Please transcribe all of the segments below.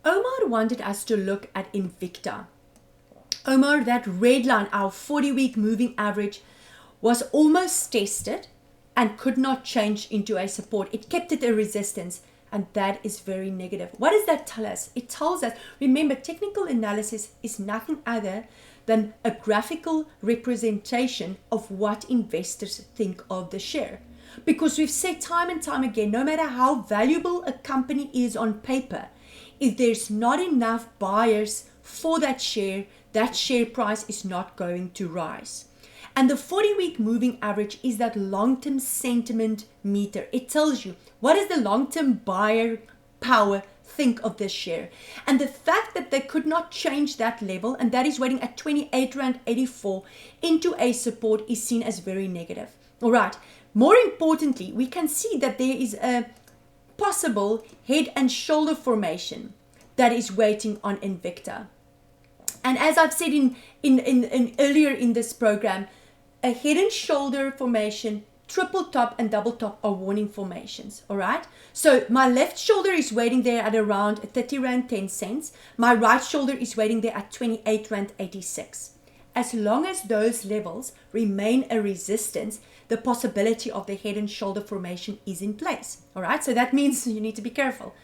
Omar wanted us to look at Invicta. Omar, that red line, our 40-week moving average, was almost tested and could not change into a support. It kept it a resistance, and that is very negative. What does that tell us? It tells us, remember, technical analysis is nothing other than a graphical representation of what investors think of the share. Because we've said time and time again, no matter how valuable a company is on paper, if there's not enough buyers for that share price is not going to rise. And the 40-week moving average is that long-term sentiment meter. It tells you what does the long-term buyer power think of this share. And the fact that they could not change that level, and that is waiting at 28.84 into a support, is seen as very negative. All right. More importantly, we can see that there is a possible head and shoulder formation that is waiting on Invicta. And as I've said in earlier in this program, a head and shoulder formation, triple top and double top are warning formations. All right. So my left shoulder is waiting there at around 30 Rand 10 cents. My right shoulder is waiting there at 28 Rand 86. As long as those levels remain a resistance, the possibility of the head and shoulder formation is in place. All right. So that means you need to be careful.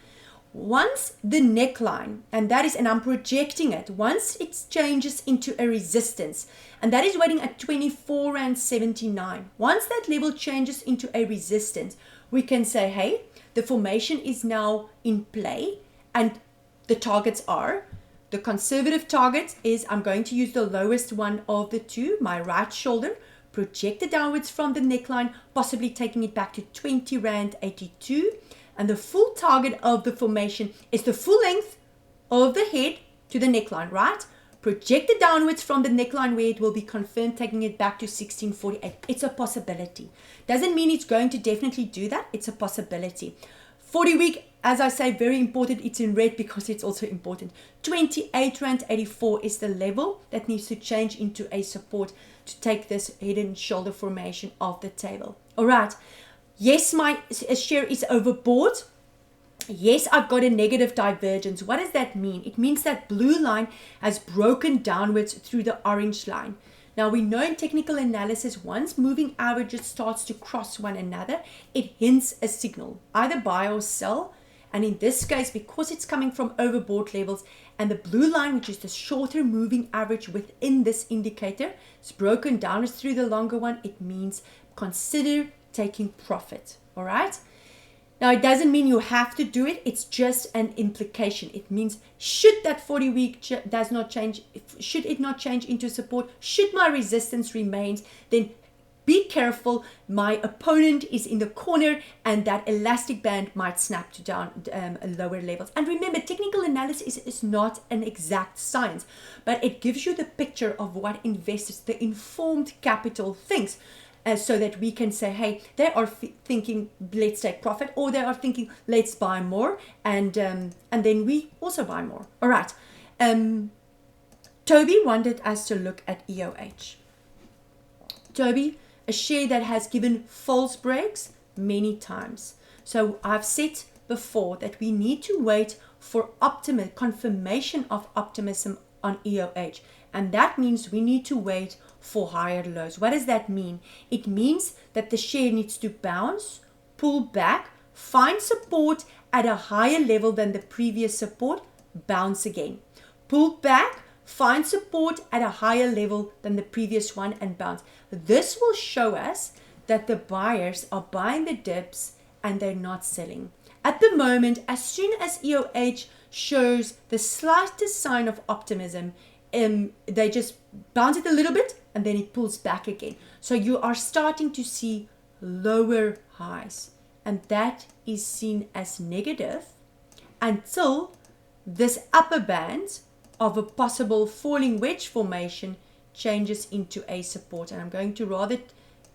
Once the neckline, and I'm projecting it, once it changes into a resistance, and that is waiting at 24 Rand 79. Once that level changes into a resistance, we can say, hey, the formation is now in play, and the targets are, the conservative target is, I'm going to use the lowest one of the two, my right shoulder, project it downwards from the neckline, possibly taking it back to 20 Rand 82. And the full target of the formation is the full length of the head to the neckline, right? Project it downwards from the neckline where it will be confirmed, taking it back to 1648. It's a possibility. Doesn't mean it's going to definitely do that. It's a possibility. 40-week, as I say, very important. It's in red because it's also important. 28 Rand 84 is the level that needs to change into a support to take this head and shoulder formation off the table. All right. Yes, my share is overbought. Yes, I've got a negative divergence. What does that mean? It means that blue line has broken downwards through the orange line. Now, we know in technical analysis, once moving averages starts to cross one another, it hints a signal, either buy or sell. And in this case, because it's coming from overbought levels, and the blue line, which is the shorter moving average within this indicator, is broken downwards through the longer one, it means consider taking profit. All right. Now, it doesn't mean you have to do it. It's just an implication. It means should that 40-week does not change, should it not change into support, should my resistance remains, then be careful. My opponent is in the corner and that elastic band might snap to down lower levels. And remember, technical analysis is not an exact science, but it gives you the picture of what investors, the informed capital, thinks. So that we can say, hey, they are thinking, let's take profit, or they are thinking, let's buy more, and then we also buy more. All right. Toby wanted us to look at EOH. Toby, a share that has given false breaks many times. So I've said before that we need to wait for confirmation of optimism on EOH. And that means we need to wait for higher lows. What does that mean? It means that the share needs to bounce, pull back, find support at a higher level than the previous support, bounce again. Pull back, find support at a higher level than the previous one, and bounce. This will show us that the buyers are buying the dips and they're not selling. At the moment, as soon as EOH shows the slightest sign of optimism, they just bounce it a little bit and then it pulls back again. So you are starting to see lower highs, and that is seen as negative until this upper band of a possible falling wedge formation changes into a support. And I'm going to rather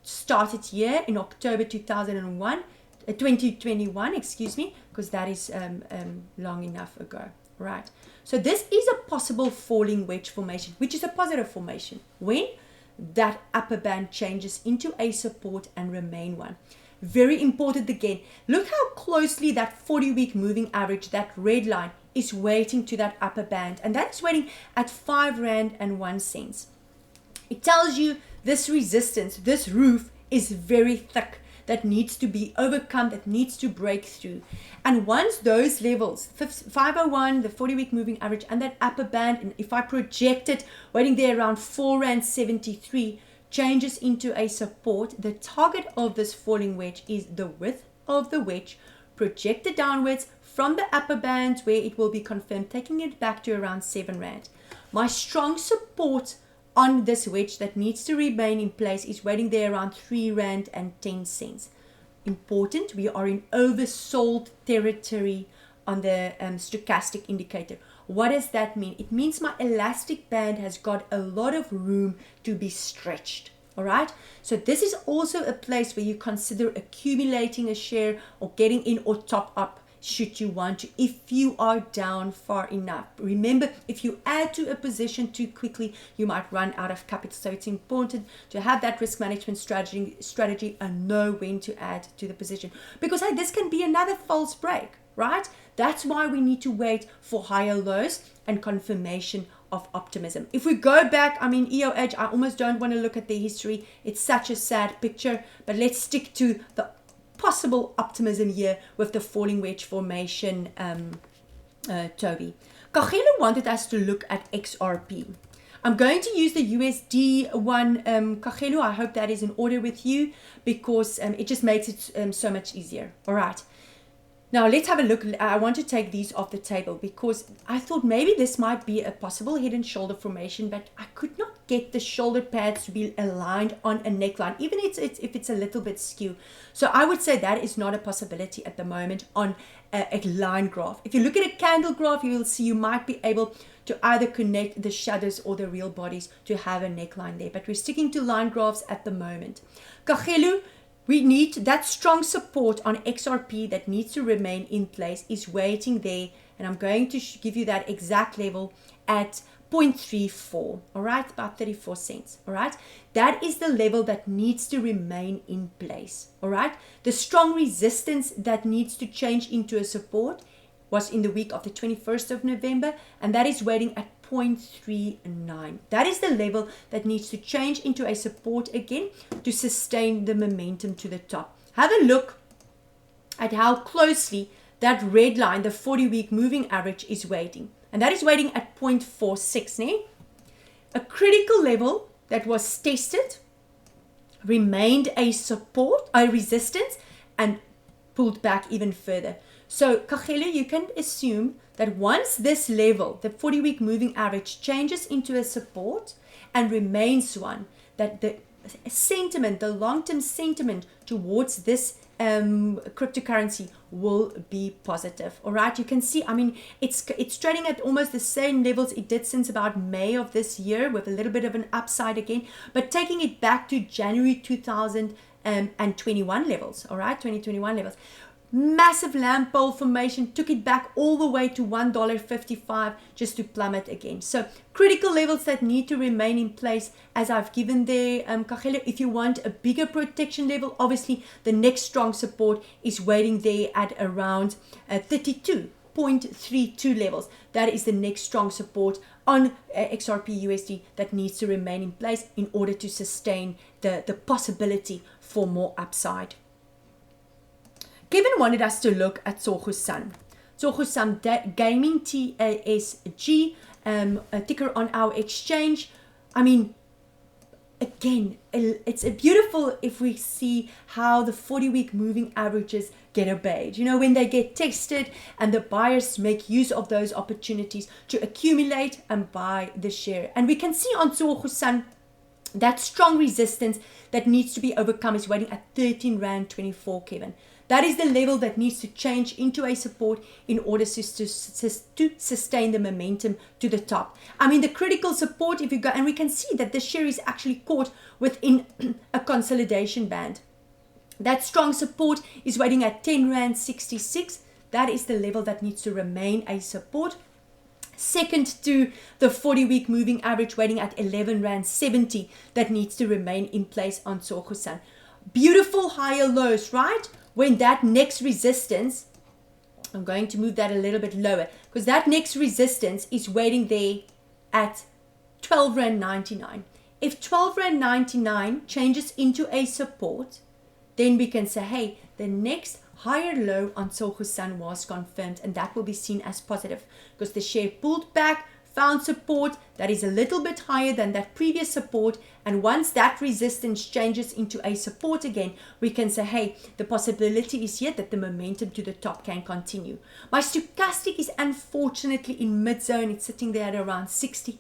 start it here in October 2021, because that is long enough ago. Right. So this is a possible falling wedge formation, which is a positive formation when that upper band changes into a support and remain one. Very important again. Look how closely that 40-week moving average, that red line, is waiting to that upper band, and that is waiting at 5 Rand and 1 cent. It tells you this resistance, this roof is very thick, that needs to be overcome, that needs to break through. And once those levels, 501, the 40-week moving average, and that upper band, and if I project it, waiting there around 4 Rand 73, changes into a support, the target of this falling wedge is the width of the wedge projected downwards from the upper band where it will be confirmed, taking it back to around 7 Rand. My strong support on this wedge that needs to remain in place is waiting there around 3 Rand and 10 cents. Important, we are in oversold territory on the stochastic indicator. What does that mean? It means my elastic band has got a lot of room to be stretched. All right. So this is also a place where you consider accumulating a share or getting in or top up should you want to, if you are down far enough. Remember, if you add to a position too quickly, you might run out of capital. So it's important to have that risk management strategy and know when to add to the position. Because hey, this can be another false break, right? That's why we need to wait for higher lows and confirmation of optimism. If we go back, I mean, EOH, I almost don't want to look at the history. It's such a sad picture, but let's stick to the possible optimism here with the falling wedge formation, Toby. Kagelo wanted us to look at XRP. I'm going to use the USD one, Kagelo. I hope that is in order with you because it just makes it so much easier. All right. Now let's have a look. I want to take these off the table because I thought maybe this might be a possible head and shoulder formation, but I could not get the shoulder pads to be aligned on a neckline, even if it's a little bit skew. So I would say that is not a possibility at the moment on a line graph. If you look at a candle graph, you will see you might be able to either connect the shadows or the real bodies to have a neckline there, but we're sticking to line graphs at the moment. Kagelo, we need that strong support on XRP that needs to remain in place is waiting there, and I'm going to give you that exact level at 0.34, all right, about 34 cents, all right. That is the level that needs to remain in place, all right. The strong resistance that needs to change into a support was in the week of the 21st of November, and that is waiting at 0.39. That is the level that needs to change into a support again to sustain the momentum to the top. Have a look at how closely that red line, the 40-week moving average, is waiting. And that is waiting at 0.46. Ne? A critical level that was tested, remained a support, a resistance, and pulled back even further. So, Kagelo, you can assume that once this level, the 40-week moving average, changes into a support and remains one, that the sentiment, the long-term sentiment towards this cryptocurrency will be positive. All right, you can see, I mean, it's trading at almost the same levels it did since about May of this year, with a little bit of an upside again, but taking it back to January 2021 levels. All right, 2021 levels. Massive lamp pole formation, took it back all the way to $1.55 just to plummet again. So critical levels that need to remain in place, as I've given there, Kagelo. If you want a bigger protection level, obviously the next strong support is waiting there at around 32.32 levels. That is the next strong support on XRP USD that needs to remain in place in order to sustain the possibility for more upside. Kevin wanted us to look at Tsogo Sun. Tsogo Sun Gaming, TASG, a ticker on our exchange. I mean, again, it's beautiful if we see how the 40-week moving averages get obeyed. You know, when they get tested and the buyers make use of those opportunities to accumulate and buy the share. And we can see on Tsogo Sun that strong resistance that needs to be overcome is waiting at 13 Rand 24, Kevin. That is the level that needs to change into a support in order to sustain the momentum to the top. I mean, the critical support, if you go, and we can see that the share is actually caught within a consolidation band. That strong support is waiting at 10 Rand 66. That is the level that needs to remain a support. Second to the 40-week moving average, waiting at 11 Rand 70. That needs to remain in place on Tsogo Sun. Beautiful higher lows, right? When that next resistance I'm going to move that a little bit lower because that next resistance is waiting there at 12 Rand 99. If 12 Rand 99 changes into a support, then we can say, hey, the next higher low on Tsogo Sun was confirmed, and that will be seen as positive because the share pulled back, found support that is a little bit higher than that previous support, and once that resistance changes into a support again, we can say, hey, the possibility is here that the momentum to the top can continue. My stochastic is unfortunately in mid-zone. It's sitting there at around 60.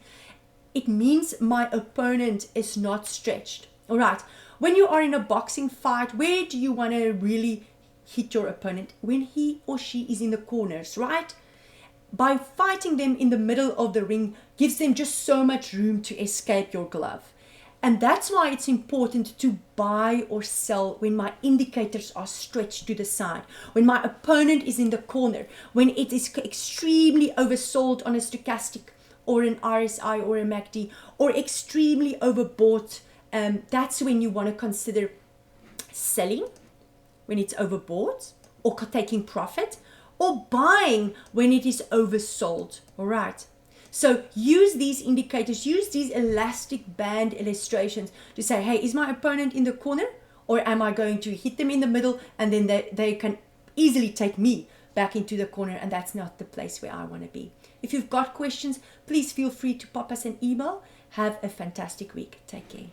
It means my opponent is not stretched. All right, when you are in a boxing fight, where do you want to really hit your opponent? When he or she is in the corners, right? By fighting them in the middle of the ring gives them just so much room to escape your glove. And that's why it's important to buy or sell when my indicators are stretched to the side, when my opponent is in the corner, when it is extremely oversold on a stochastic or an RSI or a MACD, or extremely overbought. That's when you want to consider selling when it's overbought, or taking profit, or buying when it is oversold. All right. So use these indicators, use these elastic band illustrations to say, hey, is my opponent in the corner, or am I going to hit them in the middle, and then they can easily take me back into the corner, and that's not the place where I want to be. If you've got questions, please feel free to pop us an email. Have a fantastic week. Take care.